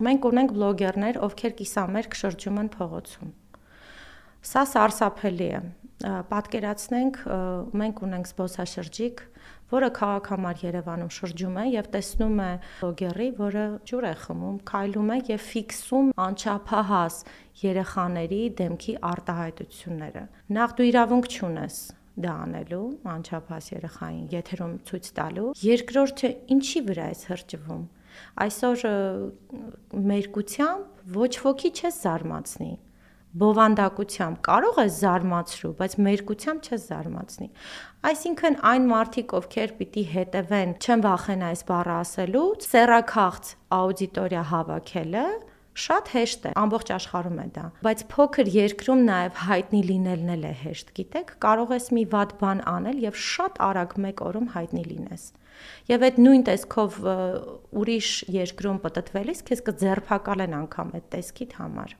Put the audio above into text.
Մենք ունենք բլոգերներ, ովքեր կիսամերկ շրջում են փողոցում։ Սա սարսափելի է։ Պատկերացնենք, մենք ունենք զբոսաշրջիկ, որը քաղաքամար Երևանում շրջում է եւ տեսնում է բլոգերի, որը ջուր է խմում, քայլում է եւ ֆիքսում անչափահաս երեխաների դեմքի արտահայտությունները։ Նախ դու իրավունք չունես դա անելու, անչափահաս երեխային եթերում ցույց տալու։ Երկրորդը, ինչի վրա ես հրճվում։ Այսօր մերկությամբ ոչ ոքի չես զարմացնի։ Բովանդակությամբ կարող ես զարմացրու, բայց մերկությամբ չես զարմացնի։ Այսինքն այն մարդիկ, ովքեր պիտի հետևեն, չեմ վախենա այս բառը ասելուց, սեռաքաղց աուդիտորիա հավաքելը շատ հեշտ է, ամբողջ աշխարհում է դա, բայց փոքր երկրում նաև հայտնի լինելն էլ է հեշտ, գիտեք, կարող ես մի վատ բան անել եւ շատ արագ մեկ օրում հայտնի լինես։ Եվ այդ նույն տեսքով ուրիշ երկրում պտտվելիս քեզ կձերբակալեն անգամ այդ տեսքիդ համար։